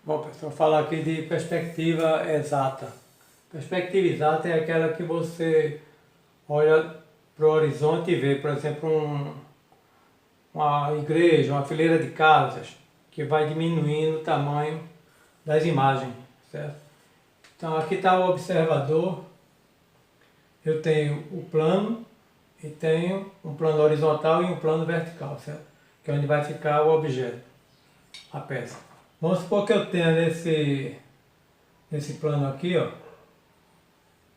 Bom, pessoal, falar aqui de perspectiva exata. Perspectiva exata é aquela que você olha para o horizonte e vê, por exemplo, uma igreja, uma fileira de casas, que vai diminuindo o tamanho das imagens, certo? Então aqui está o observador, eu tenho o plano e tenho um plano horizontal e um plano vertical, certo? Que é onde vai ficar o objeto, a peça. Vamos supor que eu tenha nesse plano aqui, ó. Eu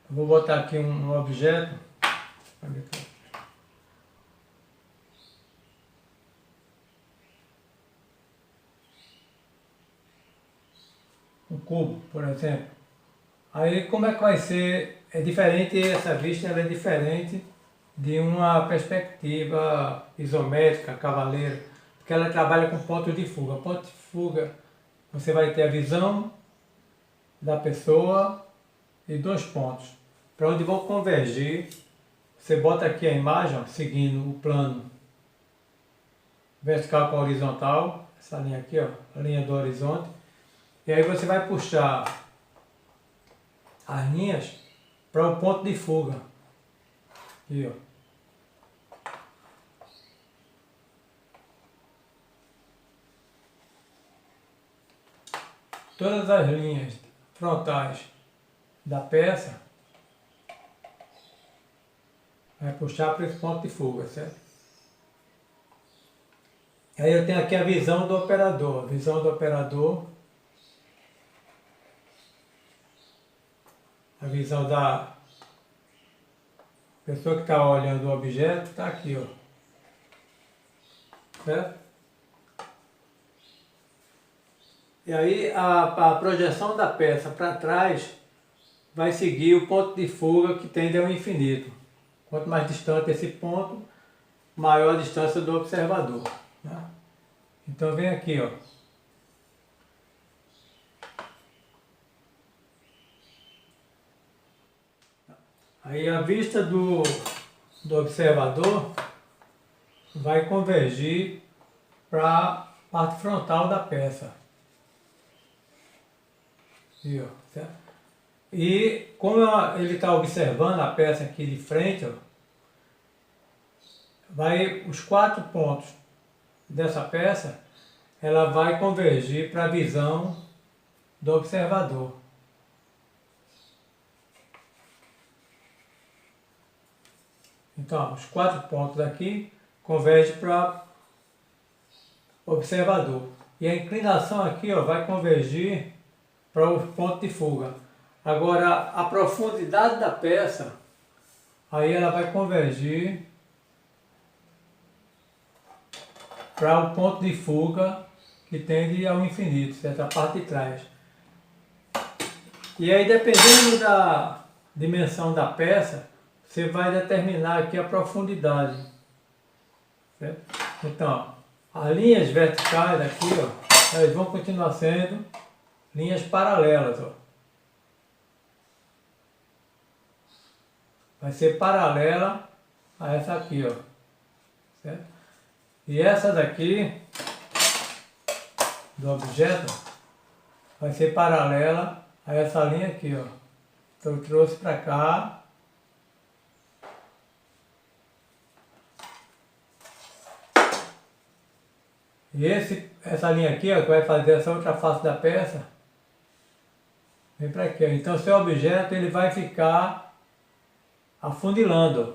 vou botar aqui um objeto. Um cubo, por exemplo. Aí como é que vai ser? É diferente, essa vista ela é diferente de uma perspectiva isométrica, cavaleira, porque ela trabalha com ponto de fuga. Ponto de fuga, você vai ter a visão da pessoa e dois pontos. Para onde vão convergir, você bota aqui a imagem, ó, seguindo o plano vertical com a horizontal, essa linha aqui, ó, a linha do horizonte, e aí você vai puxar as linhas para o ponto de fuga. Aqui, ó. Todas as linhas frontais da peça vai puxar para esse ponto de fuga, certo? Aí eu tenho aqui a visão do operador. A visão do operador, a visão da pessoa que está olhando o objeto, está aqui, ó. Certo? E aí a projeção da peça para trás vai seguir o ponto de fuga que tende ao infinito. Quanto mais distante esse ponto, maior a distância do observador, né? Então vem aqui, ó. Aí a vista do observador vai convergir para a parte frontal da peça. Aqui, ó, certo? E como ele está observando a peça aqui de frente, ó, os 4 pontos dessa peça, ela vai convergir para a visão do observador. Então, os 4 pontos aqui convergem para o observador. E a inclinação aqui, ó, vai convergir para o ponto de fuga. Agora, a profundidade da peça, aí ela vai convergir para o ponto de fuga que tende ao infinito, certo? A parte de trás. E aí, dependendo da dimensão da peça, você vai determinar aqui a profundidade, certo? Então, as linhas verticais aqui, ó, elas vão continuar sendo linhas paralelas, ó. Vai ser paralela a essa aqui, ó, certo? E essa daqui do objeto vai ser paralela a essa linha aqui, ó. Então eu trouxe para cá. E essa linha aqui, ó, que vai fazer essa outra face da peça, vem para aqui. Então seu objeto ele vai ficar afunilando,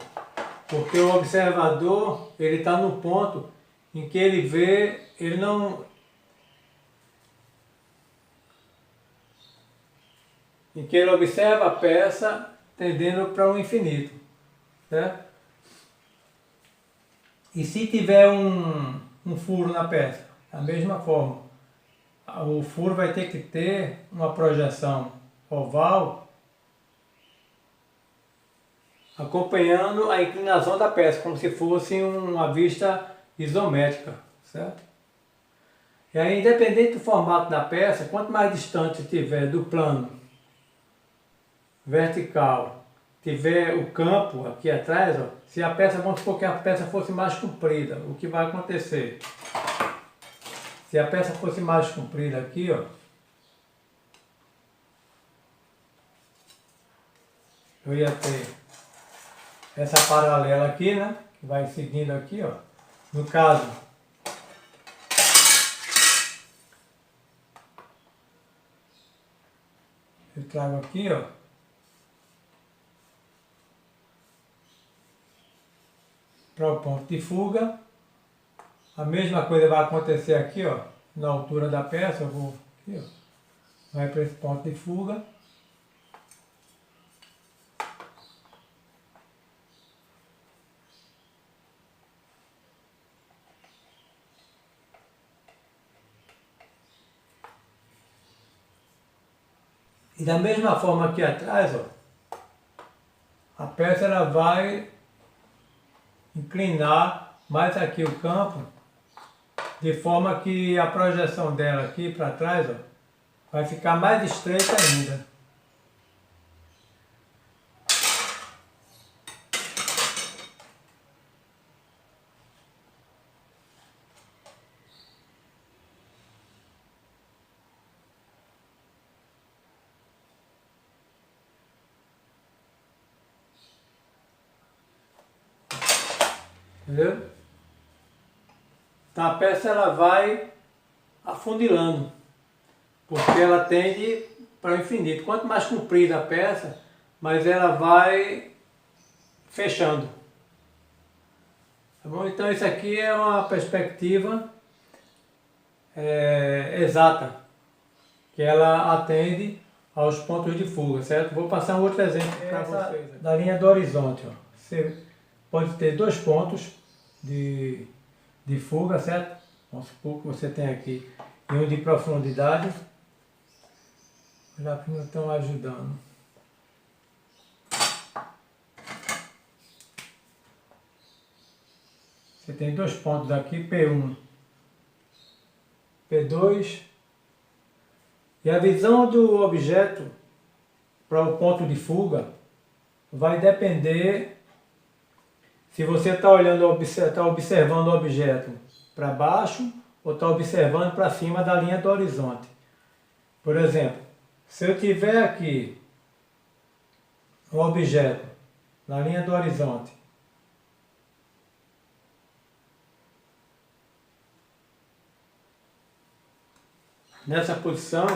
porque o observador ele está no ponto em que ele vê, em que ele observa a peça tendendo para o infinito, certo? E se tiver um furo na peça, da mesma forma, o furo vai ter que ter uma projeção oval acompanhando a inclinação da peça, como se fosse uma vista isométrica, certo? E aí, independente do formato da peça, quanto mais distante estiver do plano vertical, tiver o campo aqui atrás, ó, se a peça, vamos supor que a peça fosse mais comprida, o que vai acontecer? Se a peça fosse mais comprida aqui, ó, eu ia ter essa paralela aqui, né? Que vai seguindo aqui, ó. No caso, eu trago aqui, ó. Para o ponto de fuga. A mesma coisa vai acontecer aqui, ó. Na altura da peça, eu vou aqui, ó. Vai para esse ponto de fuga. E da mesma forma aqui atrás, ó, a peça ela vai inclinar mais aqui o campo, de forma que a projeção dela aqui para trás, ó, vai ficar mais estreita ainda. Entendeu? Então a peça ela vai afundilando, porque ela tende para o infinito. Quanto mais comprida a peça, mais ela vai fechando. Tá bom? Então isso aqui é uma perspectiva exata, que ela atende aos pontos de fuga, certo? Vou passar um outro exemplo para vocês. Da linha do horizonte, ó. Você pode ter dois pontos de fuga, certo? Vamos supor que você tem aqui um de profundidade. Já que não estão ajudando. Você tem dois pontos aqui, P1, P2. E a visão do objeto para o ponto de fuga vai depender se você está observando o objeto para baixo ou está observando para cima da linha do horizonte. Por exemplo, se eu tiver aqui um objeto na linha do horizonte nessa posição,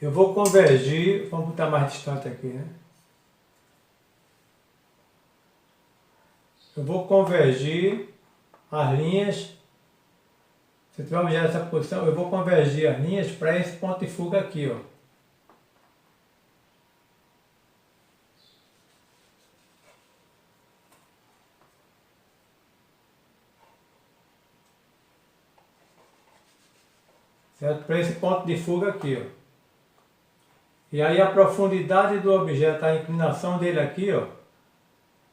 eu vou convergir, vamos botar mais distante aqui, né? Eu vou convergir as linhas, se eu tiver um objeto nessa posição, eu vou convergir as linhas para esse ponto de fuga aqui, ó. Certo? Para esse ponto de fuga aqui, ó. E aí a profundidade do objeto, a inclinação dele aqui, ó,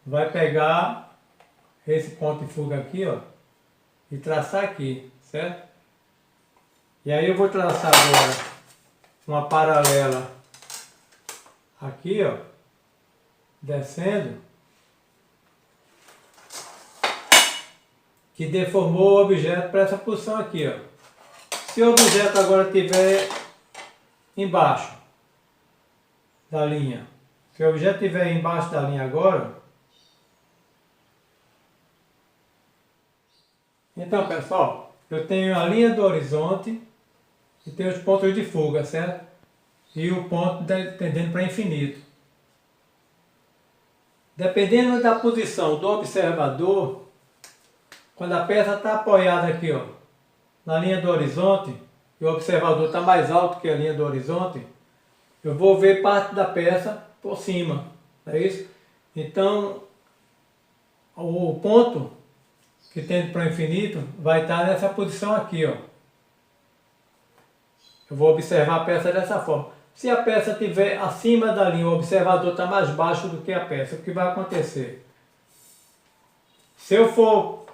vai pegar esse ponto de fuga aqui, ó, e traçar aqui, certo? E aí eu vou traçar agora uma paralela aqui, ó, descendo, que deformou o objeto para essa posição aqui, ó. Se o objeto agora estiver embaixo da linha, se o objeto estiver embaixo da linha agora, então pessoal, eu tenho a linha do horizonte e tenho os pontos de fuga, certo? E o ponto tendendo para infinito. Dependendo da posição do observador, quando a peça está apoiada aqui, ó, na linha do horizonte, e o observador está mais alto que a linha do horizonte, eu vou ver parte da peça por cima, não é isso? Então, o ponto que tende para o infinito vai estar nessa posição aqui, ó. Eu vou observar a peça dessa forma. Se a peça estiver acima da linha, o observador está mais baixo do que a peça, o que vai acontecer? Se eu for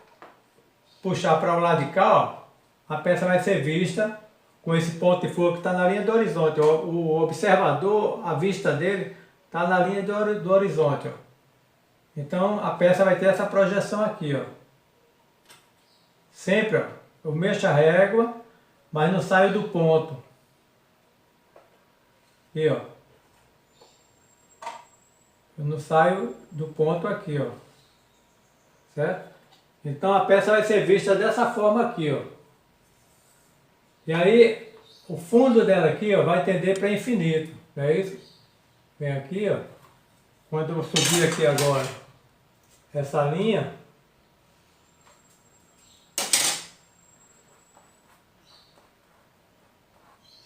puxar para o lado de cá, ó, a peça vai ser vista com esse ponto de fuga que está na linha do horizonte. O observador, a vista dele, está na linha do horizonte. Ó. Então a peça vai ter essa projeção aqui. Ó. Sempre, ó, eu mexo a régua, mas não saio do ponto. Aqui, ó. Eu não saio do ponto aqui, ó. Certo? Então a peça vai ser vista dessa forma aqui, ó. E aí o fundo dela aqui, ó, vai tender para infinito. Não é isso? Vem aqui, ó. Quando eu subir aqui agora essa linha,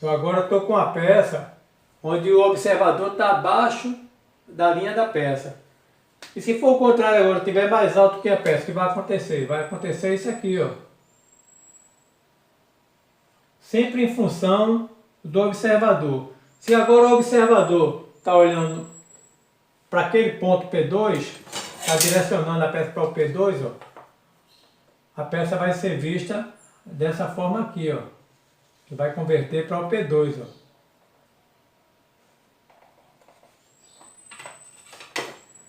eu agora estou com a peça onde o observador está abaixo da linha da peça. E se for o contrário agora, estiver mais alto que a peça, o que vai acontecer? Vai acontecer isso aqui, ó. Sempre em função do observador. Se agora o observador está olhando para aquele ponto P2, está direcionando a peça para o P2, ó, a peça vai ser vista dessa forma aqui, ó, que vai converter para o P2, ó.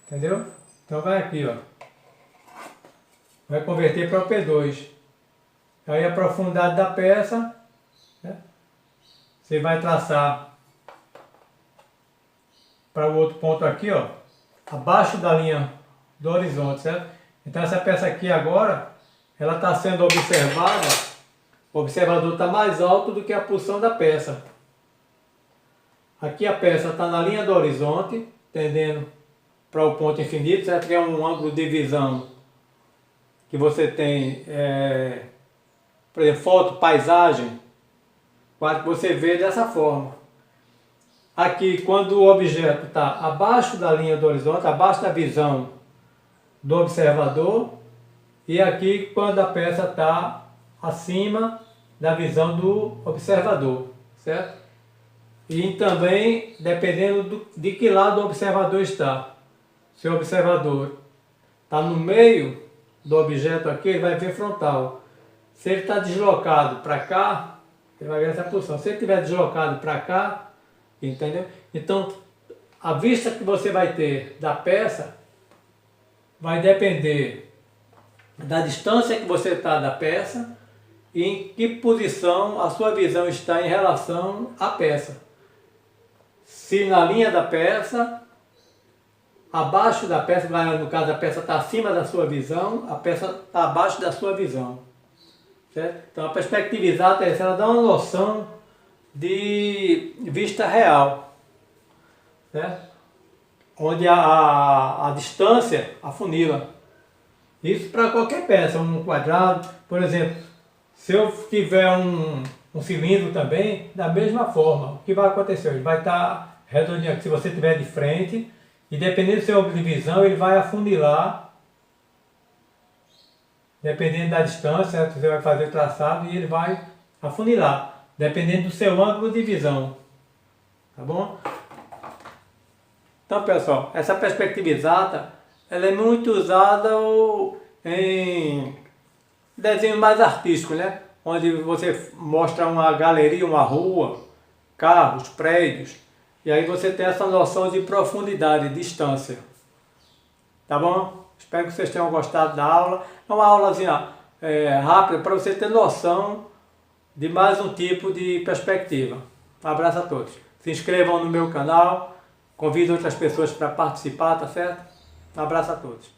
Entendeu? Então vai aqui, ó. Vai converter para o P2. Aí a profundidade da peça, né, você vai traçar para o outro ponto aqui, ó, abaixo da linha do horizonte, certo? Então essa peça aqui agora, ela está sendo observada, o observador está mais alto do que a posição da peça. Aqui a peça está na linha do horizonte, tendendo para o ponto infinito, certo? Que é um ângulo de visão que você tem, por exemplo, foto, paisagem, quase que você vê dessa forma. Aqui, quando o objeto está abaixo da linha do horizonte, abaixo da visão do observador, e aqui quando a peça está acima da visão do observador, certo? E também dependendo de que lado o observador está. Se o observador está no meio do objeto aqui, ele vai ver frontal. Se ele está deslocado para cá, ele vai ver essa posição. Se ele estiver deslocado para cá, entendeu? Então, a vista que você vai ter da peça vai depender da distância que você está da peça e em que posição a sua visão está em relação à peça. Se na linha da peça, abaixo da peça, no caso a peça está acima da sua visão, a peça está abaixo da sua visão. Certo? Então a perspectiva exata é essa, ela dá uma noção de vista real, certo? Onde a distância afunila. Isso para qualquer peça, um quadrado, por exemplo, se eu tiver um cilindro também, da mesma forma, o que vai acontecer? Ele vai estar redondinho, se você estiver de frente, e dependendo do seu ângulo de visão, ele vai afunilar, dependendo da distância, você vai fazer o traçado e ele vai afunilar, dependendo do seu ângulo de visão, tá bom? Então, pessoal, essa perspectiva exata, ela é muito usada em desenho mais artístico, né? Onde você mostra uma galeria, uma rua, carros, prédios, e aí você tem essa noção de profundidade, distância. Tá bom? Espero que vocês tenham gostado da aula. É uma aulazinha rápida para você ter noção de mais um tipo de perspectiva. Um abraço a todos. Se inscrevam no meu canal, convido outras pessoas para participar, tá certo? Um abraço a todos.